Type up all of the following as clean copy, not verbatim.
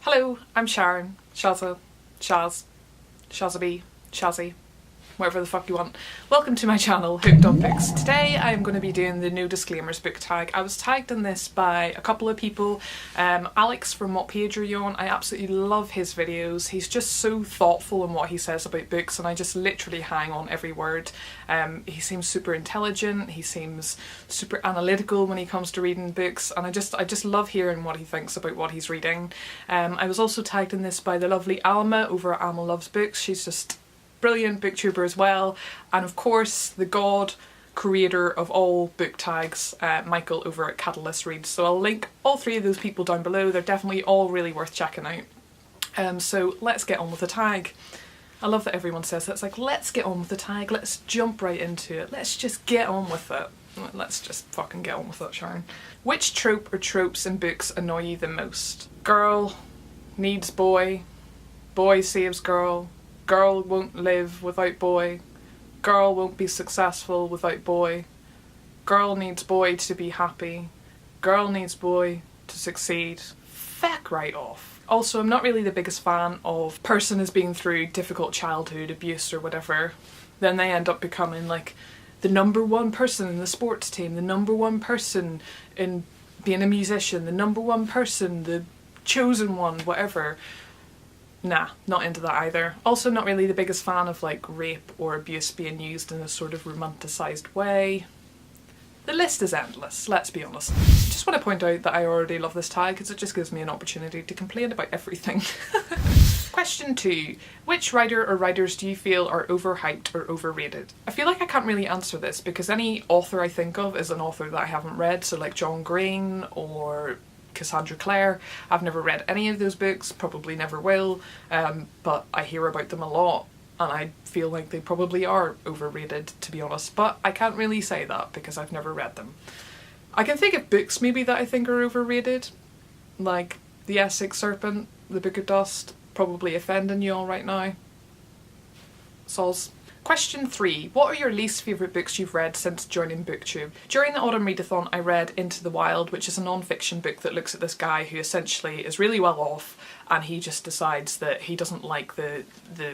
Hello, I'm Sharon, Shazza, Shaz, Shazzaby, Shazzy, whatever the fuck you want. Welcome to my channel, Hooked on Books. Today I am going to be doing the no disclaimers book tag. I was tagged in this by a couple of people. Alex from Whatpageareyouon, I absolutely love his videos. He's just so thoughtful in what he says about books and I just literally hang on every word. He seems super intelligent, he seems super analytical when he comes to reading books, and I just love hearing what he thinks about what he's reading. I was also tagged in this by the lovely Alma over at Alma Loves Books. She's just brilliant booktuber as well, and of course the god creator of all book tags, Michael over at Catalyst Reads. So I'll link all three of those people down below. They're definitely all really worth checking out. So let's get on with the tag. I love that everyone says that. It's like, let's get on with the tag, let's jump right into it, let's just get on with it. Let's just fucking get on with it, Sharon. Which trope or tropes in books annoy you the most? Girl needs boy, boy saves girl, girl won't live without boy, girl won't be successful without boy, girl needs boy to be happy, girl needs boy to succeed. Feck right off. Also, I'm not really the biggest fan of person is being through difficult childhood abuse or whatever, then they end up becoming like the #1 person in the sports team, the #1 person in being a musician, the #1 person, the chosen one, whatever. Nah, not into that either. Also not really the biggest fan of like rape or abuse being used in a sort of romanticised way. The list is endless, let's be honest. Just want to point out that I already love this tag because it just gives me an opportunity to complain about everything. Question 2. Which writer or writers do you feel are overhyped or overrated? I feel like I can't really answer this because any author I think of is an author that I haven't read, so like John Green or Cassandra Clare. I've never read any of those books, probably never will, but I hear about them a lot and I feel like they probably are overrated, to be honest, but I can't really say that because I've never read them. I can think of books maybe that I think are overrated, like The Essex Serpent, The Book of Dust, probably offending you all right now. Soz. Question 3. What are your least favourite books you've read since joining BookTube? During the autumn readathon I read Into the Wild, which is a non-fiction book that looks at this guy who essentially is really well off and he just decides that he doesn't like the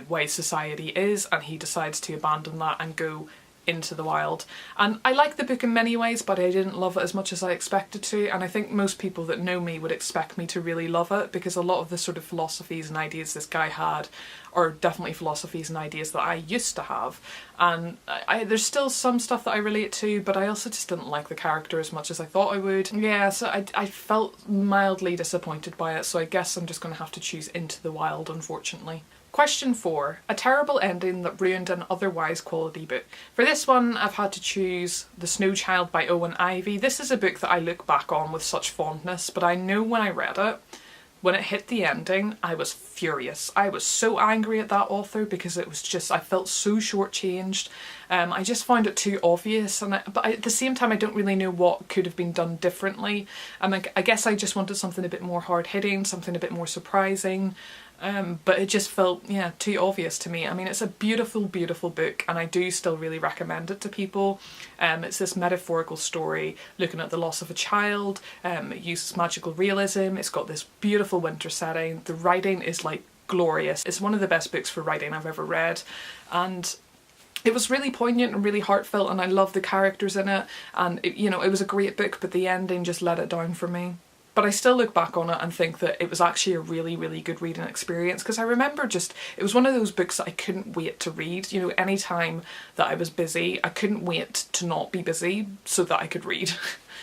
way society is and he decides to abandon that and go into the wild. And I like the book in many ways, but I didn't love it as much as I expected to, and I think most people that know me would expect me to really love it because a lot of the sort of philosophies and ideas this guy had are definitely philosophies and ideas that I used to have, and there's still some stuff that I relate to, but I also just didn't like the character as much as I thought I would. Yeah, so I felt mildly disappointed by it, so I guess I'm just going to have to choose Into the Wild, unfortunately. Question 4. A terrible ending that ruined an otherwise quality book. For this one I've had to choose The Snow Child by Owen Ivy. This is a book that I look back on with such fondness, but I know when I read it, when it hit the ending, I was furious. I was so angry at that author because it was just, I felt so shortchanged. I just found it too obvious, and but at the same time I don't really know what could have been done differently. I guess I just wanted something a bit more hard-hitting, something a bit more surprising. But it just felt, yeah, too obvious to me. I mean, it's a beautiful, beautiful book and I do still really recommend it to people. It's this metaphorical story looking at the loss of a child. It uses magical realism. It's got this beautiful winter setting. The writing is like glorious. It's one of the best books for writing I've ever read, and it was really poignant and really heartfelt, and I love the characters in it, and it, you know, it was a great book, but the ending just let it down for me. But I still look back on it and think that it was actually a really, really good reading experience because I remember just, it was one of those books that I couldn't wait to read. You know, any time that I was busy, I couldn't wait to not be busy so that I could read.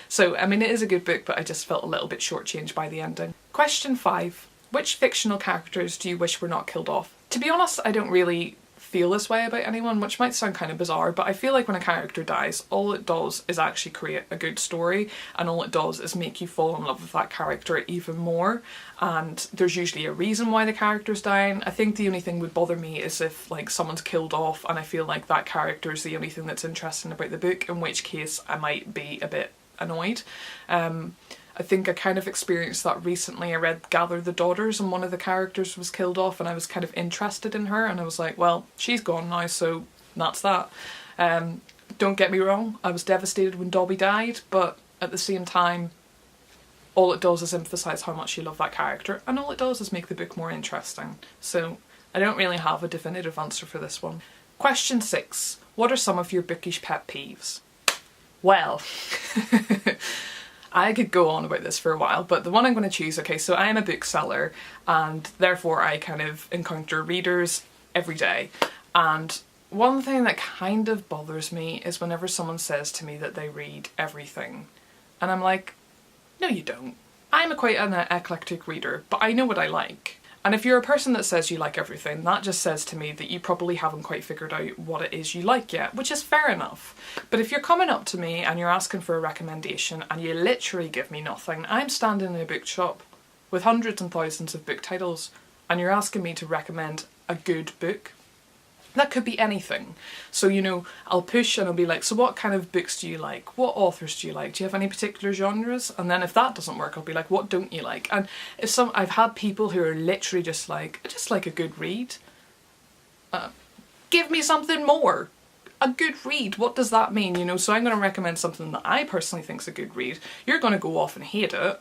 So, I mean, it is a good book, but I just felt a little bit shortchanged by the ending. Question 5. Which fictional characters do you wish were not killed off? To be honest, I don't really feel this way about anyone, which might sound kind of bizarre, but I feel like when a character dies, all it does is actually create a good story, and all it does is make you fall in love with that character even more, and there's usually a reason why the character's dying. I think the only thing would bother me is if like someone's killed off and I feel like that character is the only thing that's interesting about the book, in which case I might be a bit annoyed. I think I kind of experienced that recently. I read Gather the Daughters and one of the characters was killed off and I was kind of interested in her and I was like, well, she's gone now, so that's that. Don't get me wrong, I was devastated when Dobby died, but at the same time, all it does is emphasise how much you love that character, and all it does is make the book more interesting. So I don't really have a definitive answer for this one. Question 6. What are some of your bookish pet peeves? Well, I could go on about this for a while, but the one I'm going to choose, okay, so I am a bookseller and therefore I kind of encounter readers every day, and one thing that kind of bothers me is whenever someone says to me that they read everything, and I'm like, no you don't. I'm quite an eclectic reader, but I know what I like. And if you're a person that says you like everything, that just says to me that you probably haven't quite figured out what it is you like yet, which is fair enough. But if you're coming up to me and you're asking for a recommendation and you literally give me nothing, I'm standing in a bookshop with hundreds and thousands of book titles and you're asking me to recommend a good book. That could be anything. So, you know, I'll push and I'll be like, so what kind of books do you like? What authors do you like? Do you have any particular genres? And then if that doesn't work, I'll be like, what don't you like? And if I've had people who are literally just like, I just like a good read. Give me something more. A good read, what does that mean? You know, so I'm going to recommend something that I personally think is a good read. You're going to go off and hate it,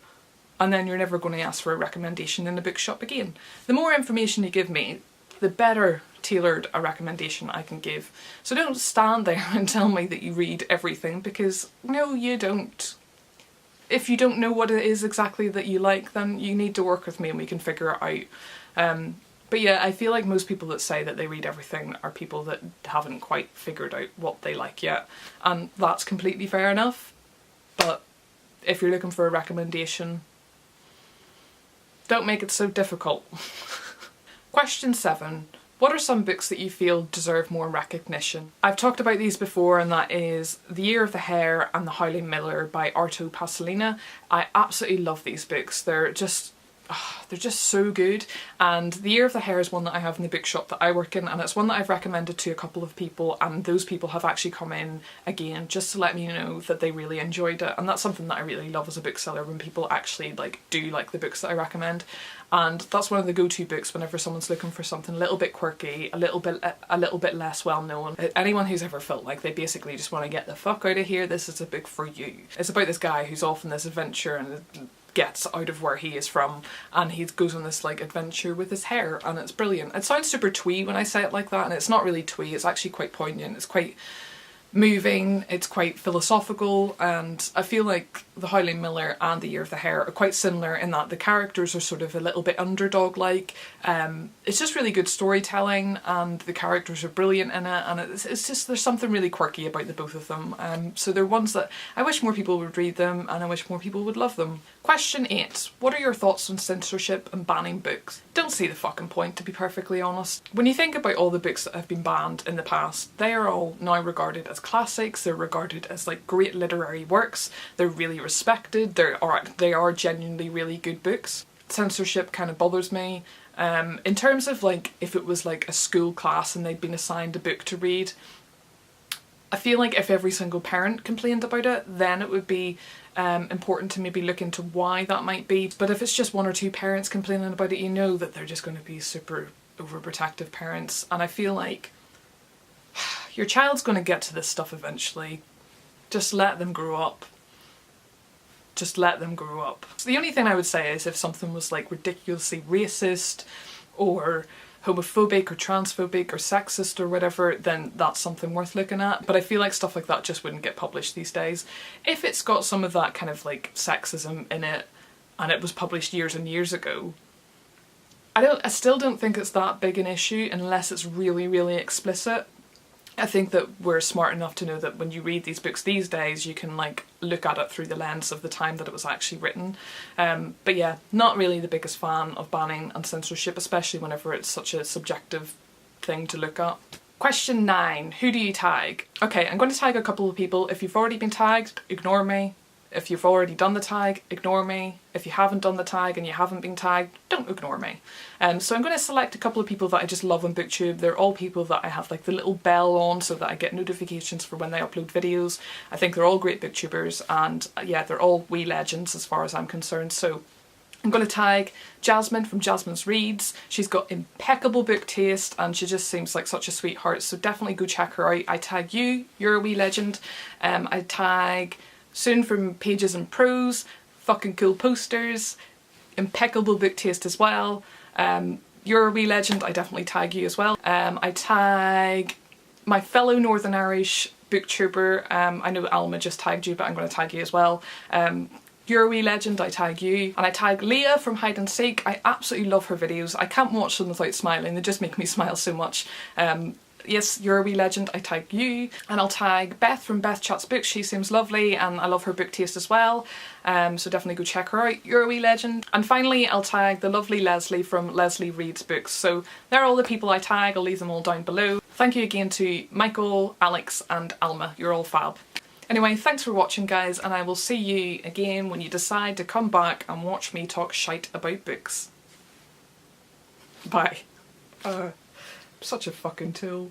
and then you're never going to ask for a recommendation in the bookshop again. The more information you give me, the better tailored a recommendation I can give. So don't stand there and tell me that you read everything, because no you don't. If you don't know what it is exactly that you like, then you need to work with me and we can figure it out. But yeah, I feel like most people that say that they read everything are people that haven't quite figured out what they like yet, and that's completely fair enough. But if you're looking for a recommendation, don't make it so difficult. Question 7. What are some books that you feel deserve more recognition? I've talked about these before, and that is The Year of the Hare and The Howling Miller by Arto Pasolina. I absolutely love these books. They're just so good, and The Year of the Hare is one that I have in the bookshop that I work in, and it's one that I've recommended to a couple of people, and those people have actually come in again just to let me know that they really enjoyed it, and that's something that I really love as a bookseller, when people actually do like the books that I recommend. And that's one of the go-to books whenever someone's looking for something a little bit quirky, a little bit less well known. Anyone who's ever felt like they basically just want to get the fuck out of here, this is a book for you. It's about this guy who's off on this adventure and gets out of where he is from, and he goes on this adventure with his hair, and it's brilliant. It sounds super twee when I say it like that, and it's not really twee, it's actually quite poignant, it's quite moving, it's quite philosophical, and I feel like The Howling Miller and The Year of the Hare are quite similar in that the characters are sort of a little bit underdog-like. It's just really good storytelling, and the characters are brilliant in it, and it's just, there's something really quirky about the both of them. So they're ones that I wish more people would read them, and I wish more people would love them. Question 8. What are your thoughts on censorship and banning books? Don't see the fucking point, to be perfectly honest. When you think about all the books that have been banned in the past, they are all now regarded as classics, they're regarded as great literary works, they're really respected, they are genuinely really good books. Censorship kind of bothers me. In terms of if it was a school class and they'd been assigned a book to read, I feel like if every single parent complained about it, then it would be important to maybe look into why that might be. But if it's just one or two parents complaining about it, you know that they're just going to be super overprotective parents, and I feel like your child's going to get to this stuff eventually. Just let them grow up. Just let them grow up. So the only thing I would say is if something was ridiculously racist or homophobic or transphobic or sexist or whatever, then that's something worth looking at. But I feel like stuff like that just wouldn't get published these days. If it's got some of that kind of sexism in it and it was published years and years ago, I still don't think it's that big an issue unless it's really, really explicit. I think that we're smart enough to know that when you read these books these days, you can look at it through the lens of the time that it was actually written. But yeah, not really the biggest fan of banning and censorship, especially whenever it's such a subjective thing to look at. Question 9. Who do you tag? Okay, I'm going to tag a couple of people. If you've already been tagged, ignore me. If you've already done the tag, ignore me. If you haven't done the tag and you haven't been tagged, don't ignore me. So I'm going to select a couple of people that I just love on BookTube. They're all people that I have the little bell on so that I get notifications for when they upload videos. I think they're all great BookTubers, and yeah, they're all wee legends as far as I'm concerned. So I'm going to tag Jasmine from Jasmine's Reads. She's got impeccable book taste and she just seems like such a sweetheart, so definitely go check her out. I tag you, you're a wee legend. I tag Soon from Pages and Prose. fucking cool posters, impeccable book taste as well. You're a wee legend, I definitely tag you as well. I tag my fellow Northern Irish booktuber, I know Alma just tagged you, but I'm going to tag you as well. You're a wee legend, I tag you. And I tag Leah from Hyde Seek. I absolutely love her videos. I can't watch them without smiling, they just make me smile so much. Yes, you're a wee legend, I tag you. And I'll tag Beth from Beth Chats Books, she seems lovely and I love her book taste as well. So definitely go check her out, you're a wee legend. And finally I'll tag the lovely Leslie from LeslieReadsBooks. So they're all the people I tag, I'll leave them all down below. Thank you again to Michael, Alex and Alma, you're all fab. Anyway, thanks for watching guys, and I will see you again when you decide to come back and watch me talk shite about books. Bye. Such a fucking tool.